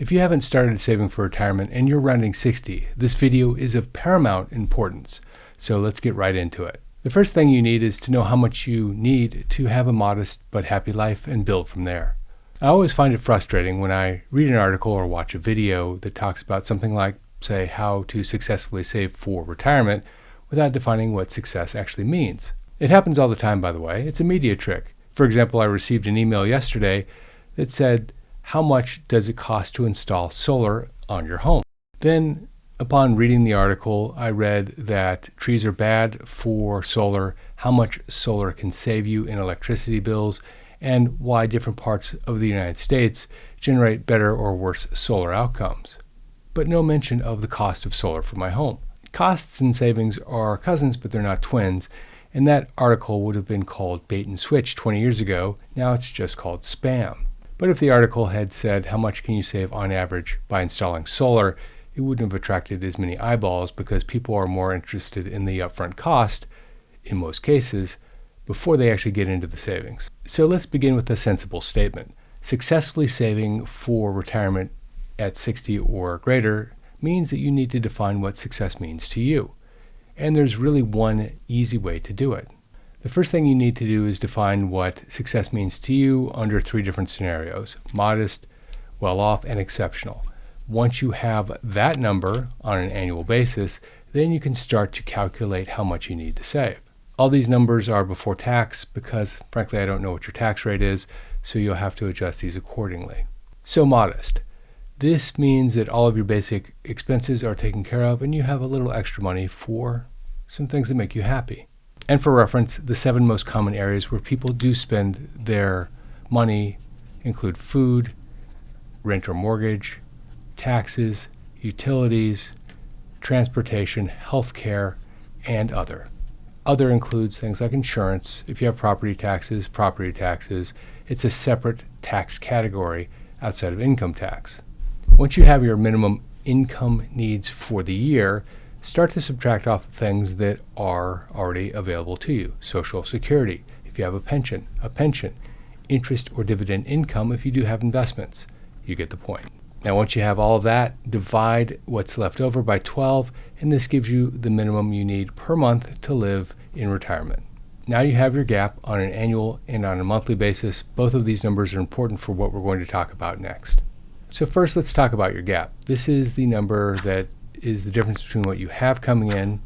If you haven't started saving for retirement and you're rounding 60, this video is of paramount importance. So let's get right into it. The first thing you need is to know how much you need to have a modest but happy life and build from there. I always find it frustrating when I read an article or watch a video that talks about something like, say, how to successfully save for retirement without defining what success actually means. It happens all the time, by the way. It's a media trick. For example, I received an email yesterday that said, how much does it cost to install solar on your home? Then, upon reading the article, I read that trees are bad for solar, how much solar can save you in electricity bills, and why different parts of the United States generate better or worse solar outcomes. But no mention of the cost of solar for my home. Costs and savings are cousins, but they're not twins, and that article would have been called bait and switch 20 years ago. Now it's just called spam. But if the article had said how much can you save on average by installing solar, it wouldn't have attracted as many eyeballs because people are more interested in the upfront cost, in most cases, before they actually get into the savings. So let's begin with a sensible statement. Successfully saving for retirement at 60 or greater means that you need to define what success means to you. And there's really one easy way to do it. The first thing you need to do is define what success means to you under 3 different scenarios: modest, well-off, and exceptional. Once you have that number on an annual basis, then you can start to calculate how much you need to save. All these numbers are before tax because, frankly, I don't know what your tax rate is, so you'll have to adjust these accordingly. So modest. This means that all of your basic expenses are taken care of and you have a little extra money for some things that make you happy. And for reference, the 7 most common areas where people do spend their money include food, rent or mortgage, taxes, utilities, transportation, healthcare, and other. Other includes things like insurance. If you have property taxes, it's a separate tax category outside of income tax. Once you have your minimum income needs for the year, start to subtract off things that are already available to you. Social Security, if you have a pension, interest or dividend income if you do have investments. You get the point. Now, once you have all of that, divide what's left over by 12, and this gives you the minimum you need per month to live in retirement. Now you have your gap on an annual and on a monthly basis. Both of these numbers are important for what we're going to talk about next. So first, let's talk about your gap. This is the number that is the difference between what you have coming in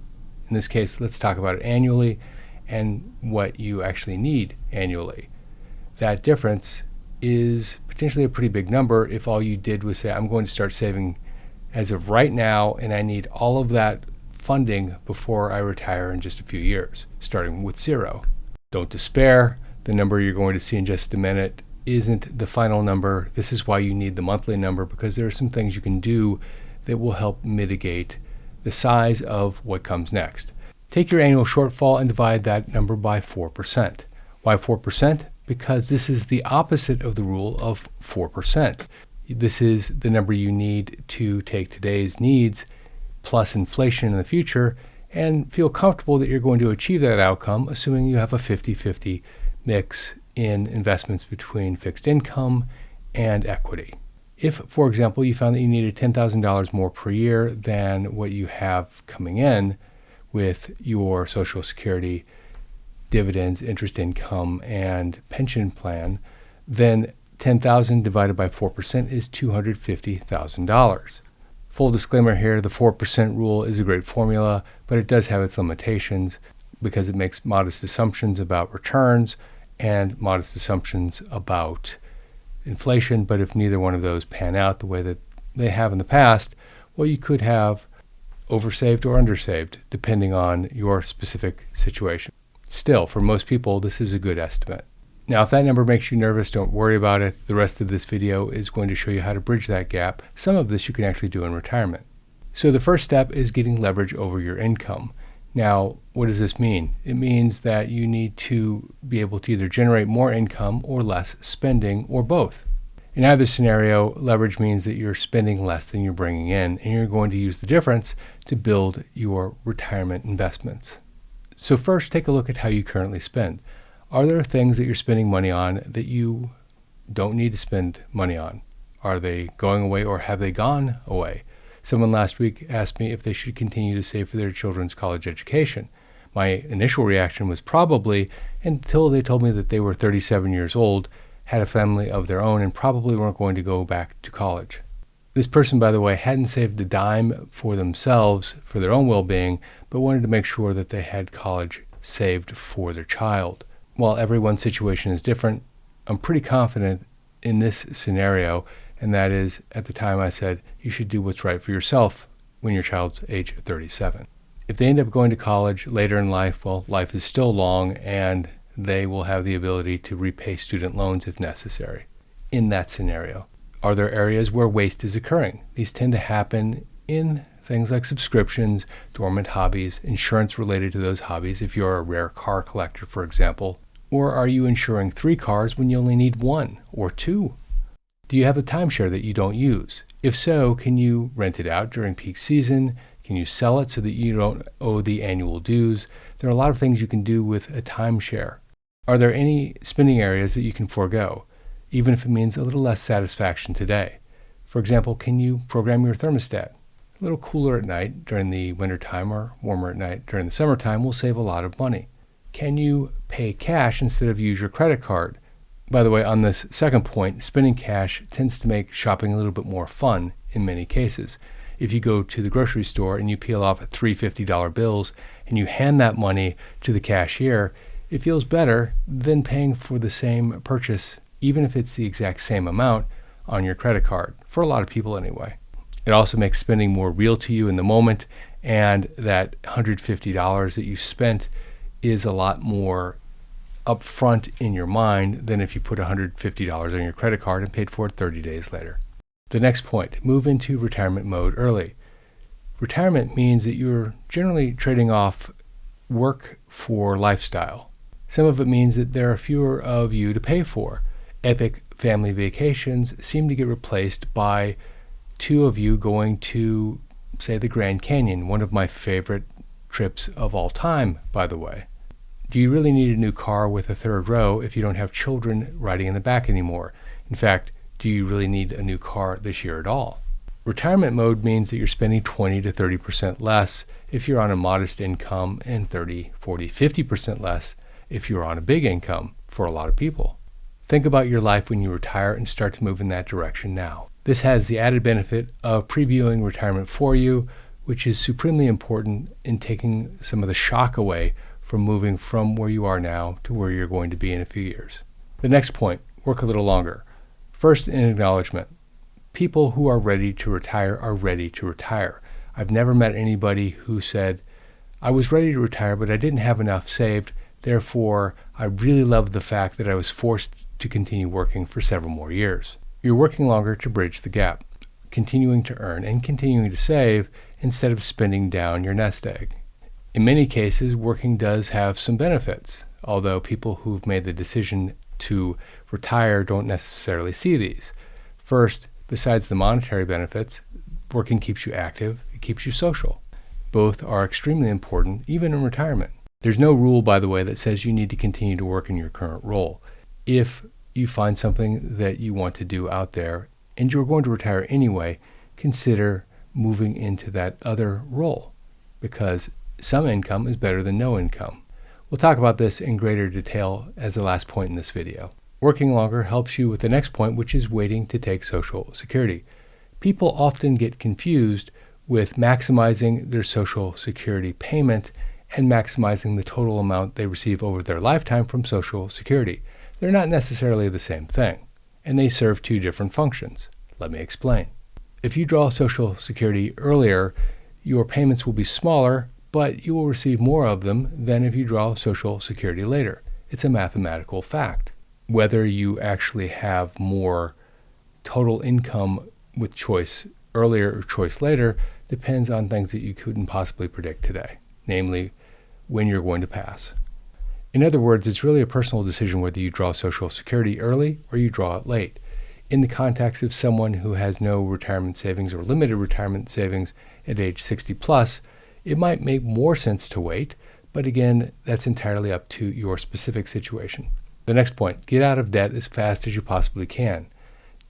this case, let's talk about it annually, and what you actually need annually. That difference is potentially a pretty big number if all you did was say, I'm going to start saving as of right now, and I need all of that funding before I retire in just a few years, starting with 0. Don't despair. The number you're going to see in just a minute isn't the final number. This is why you need the monthly number, because there are some things you can do that will help mitigate the size of what comes next. Take your annual shortfall and divide that number by 4%. Why 4%? Because this is the opposite of the rule of 4%. This is the number you need to take today's needs plus inflation in the future and feel comfortable that you're going to achieve that outcome, assuming you have a 50-50 mix in investments between fixed income and equity. If, for example, you found that you needed $10,000 more per year than what you have coming in with your Social Security, dividends, interest income, and pension plan, then $10,000 divided by 4% is $250,000. Full disclaimer here, the 4% rule is a great formula, but it does have its limitations because it makes modest assumptions about returns and modest assumptions about inflation. But if neither one of those pan out the way that they have in the past, well, you could have oversaved or undersaved depending on your specific situation. Still, for most people, this is a good estimate. Now, if that number makes you nervous, don't worry about it. The rest of this video is going to show you how to bridge that gap. Some of this you can actually do in retirement. So the first step is getting leverage over your income. Now, what does this mean? It means that you need to be able to either generate more income or less spending, or both. In either scenario, leverage means that you're spending less than you're bringing in, and you're going to use the difference to build your retirement investments. So first, take a look at how you currently spend. Are there things that you're spending money on that you don't need to spend money on? Are they going away or have they gone away? Someone last week asked me if they should continue to save for their children's college education. My initial reaction was probably, until they told me that they were 37 years old, had a family of their own, and probably weren't going to go back to college. This person, by the way, hadn't saved a dime for themselves, for their own well-being, but wanted to make sure that they had college saved for their child. While everyone's situation is different, I'm pretty confident in this scenario, and that is, at the time I said, you should do what's right for yourself when your child's age 37. If they end up going to college later in life, well, life is still long, and they will have the ability to repay student loans if necessary. In that scenario, are there areas where waste is occurring? These tend to happen in things like subscriptions, dormant hobbies, insurance related to those hobbies, if you're a rare car collector, for example. Or are you insuring 3 cars when you only need 1 or 2? Do you have a timeshare that you don't use? If so, can you rent it out during peak season? Can you sell it so that you don't owe the annual dues? There are a lot of things you can do with a timeshare. Are there any spending areas that you can forego, even if it means a little less satisfaction today? For example, can you program your thermostat? A little cooler at night during the wintertime or warmer at night during the summertime will save a lot of money. Can you pay cash instead of use your credit card? By the way, on this second point, spending cash tends to make shopping a little bit more fun in many cases. If you go to the grocery store and you peel off $3 $50 bills and you hand that money to the cashier, it feels better than paying for the same purchase, even if it's the exact same amount, on your credit card, for a lot of people anyway. It also makes spending more real to you in the moment, and that $150 that you spent is a lot more upfront in your mind than if you put $150 on your credit card and paid for it 30 days later. The next point, move into retirement mode early. Retirement means that you're generally trading off work for lifestyle. Some of it means that there are fewer of you to pay for. Epic family vacations seem to get replaced by 2 of you going to, say, the Grand Canyon, one of my favorite trips of all time, by the way. Do you really need a new car with a 3rd row if you don't have children riding in the back anymore? In fact, do you really need a new car this year at all? Retirement mode means that you're spending 20 to 30% less if you're on a modest income, and 30, 40, 50% less if you're on a big income for a lot of people. Think about your life when you retire and start to move in that direction now. This has the added benefit of previewing retirement for you, which is supremely important in taking some of the shock away from moving from where you are now to where you're going to be in a few years. The next point, work a little longer. First, an acknowledgement. People who are ready to retire are ready to retire. I've never met anybody who said, I was ready to retire, but I didn't have enough saved. Therefore, I really love the fact that I was forced to continue working for several more years. You're working longer to bridge the gap, continuing to earn and continuing to save instead of spending down your nest egg. In many cases, working does have some benefits, although people who've made the decision to retire don't necessarily see these. First, besides the monetary benefits, working keeps you active, it keeps you social. Both are extremely important, even in retirement. There's no rule, by the way, that says you need to continue to work in your current role. If you find something that you want to do out there and you're going to retire anyway, consider moving into that other role, because some income is better than no income. We'll talk about this in greater detail as the last point in this video. Working longer helps you with the next point, which is waiting to take Social Security. People often get confused with maximizing their Social Security payment and maximizing the total amount they receive over their lifetime from Social Security. They're not necessarily the same thing, and they serve 2 different functions. Let me explain. If you draw Social Security earlier, your payments will be smaller, but you will receive more of them than if you draw Social Security later. It's a mathematical fact. Whether you actually have more total income with choice earlier or choice later depends on things that you couldn't possibly predict today, namely when you're going to pass. In other words, it's really a personal decision whether you draw Social Security early or you draw it late. In the context of someone who has no retirement savings or limited retirement savings at age 60 plus, it might make more sense to wait, but again, that's entirely up to your specific situation. The next point, get out of debt as fast as you possibly can.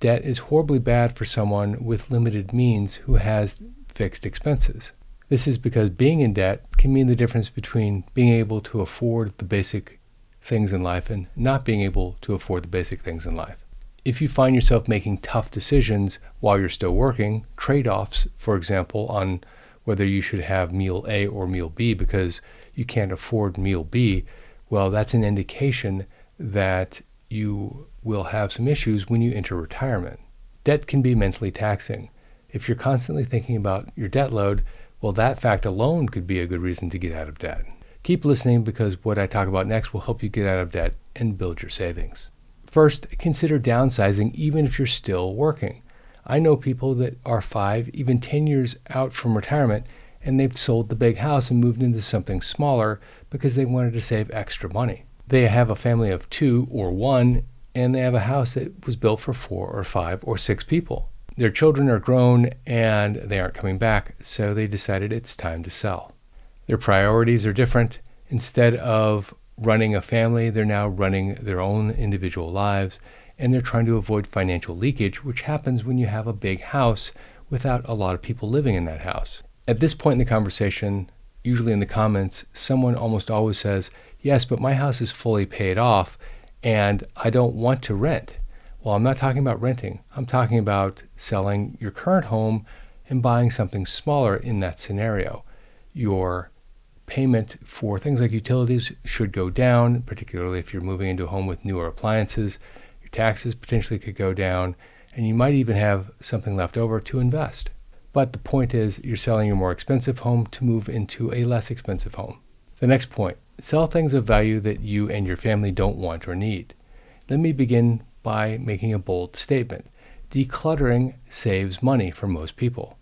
Debt is horribly bad for someone with limited means who has fixed expenses. This is because being in debt can mean the difference between being able to afford the basic things in life and not being able to afford the basic things in life. If you find yourself making tough decisions while you're still working, trade-offs, for example, on whether you should have meal A or meal B because you can't afford meal B, well, that's an indication that you will have some issues when you enter retirement. Debt can be mentally taxing. If you're constantly thinking about your debt load, well, that fact alone could be a good reason to get out of debt. Keep listening because what I talk about next will help you get out of debt and build your savings. First, consider downsizing even if you're still working. I know people that are 5, even 10 years out from retirement, and they've sold the big house and moved into something smaller because they wanted to save extra money. They have a family of 2 or 1, and they have a house that was built for 4 or 5 or 6 people. Their children are grown and they aren't coming back, so they decided it's time to sell. Their priorities are different. Instead of running a family, they're now running their own individual lives, and they're trying to avoid financial leakage, which happens when you have a big house without a lot of people living in that house. At this point in the conversation, usually in the comments, someone almost always says, yes, but my house is fully paid off and I don't want to rent. Well, I'm not talking about renting. I'm talking about selling your current home and buying something smaller in that scenario. Your payment for things like utilities should go down, particularly if you're moving into a home with newer appliances. Your taxes potentially could go down, and you might even have something left over to invest. But the point is, you're selling your more expensive home to move into a less expensive home. The next point, sell things of value that you and your family don't want or need. Let me begin by making a bold statement. Decluttering saves money for most people.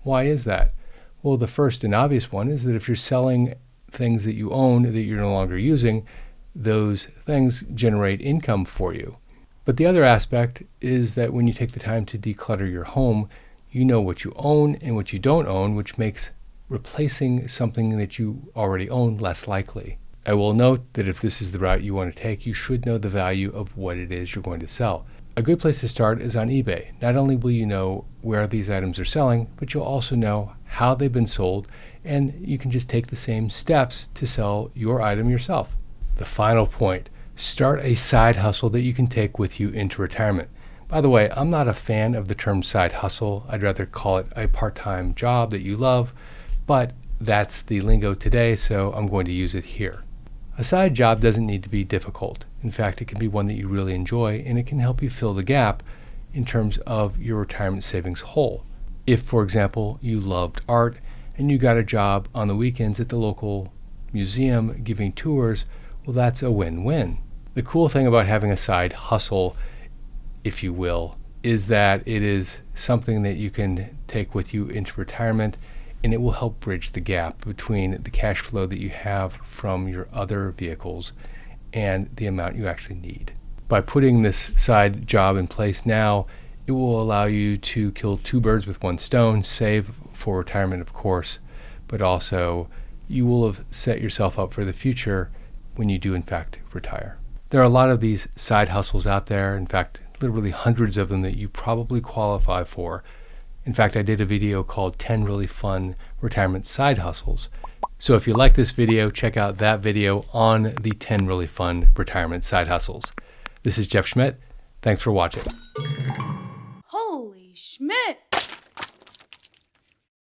Why is that? Well, the first and obvious one is that if you're selling things that you own that you're no longer using, those things generate income for you. But the other aspect is that when you take the time to declutter your home, you know what you own and what you don't own, which makes replacing something that you already own less likely. I will note that if this is the route you want to take, you should know the value of what it is you're going to sell. A good place to start is on eBay. Not only will you know where these items are selling, but you'll also know how they've been sold, and you can just take the same steps to sell your item yourself. The final point, start a side hustle that you can take with you into retirement. By the way, I'm not a fan of the term side hustle. I'd rather call it a part-time job that you love, but that's the lingo today, so I'm going to use it here. A side job doesn't need to be difficult. In fact, it can be one that you really enjoy, and it can help you fill the gap in terms of your retirement savings hole. If, for example, you loved art and you got a job on the weekends at the local museum giving tours, well, that's a win-win. The cool thing about having a side hustle, if you will, is that it is something that you can take with you into retirement, and it will help bridge the gap between the cash flow that you have from your other vehicles and the amount you actually need. By putting this side job in place now, it will allow you to kill 2 birds with 1 stone, save for retirement, of course, but also you will have set yourself up for the future when you do, in fact, retire. There are a lot of these side hustles out there, in fact, literally hundreds of them that you probably qualify for. In fact, I did a video called 10 Really Fun Retirement Side Hustles. So if you like this video, check out that video on the 10 Really Fun Retirement Side Hustles. This is Jeff Schmidt. Thanks for watching. Holy Schmidt!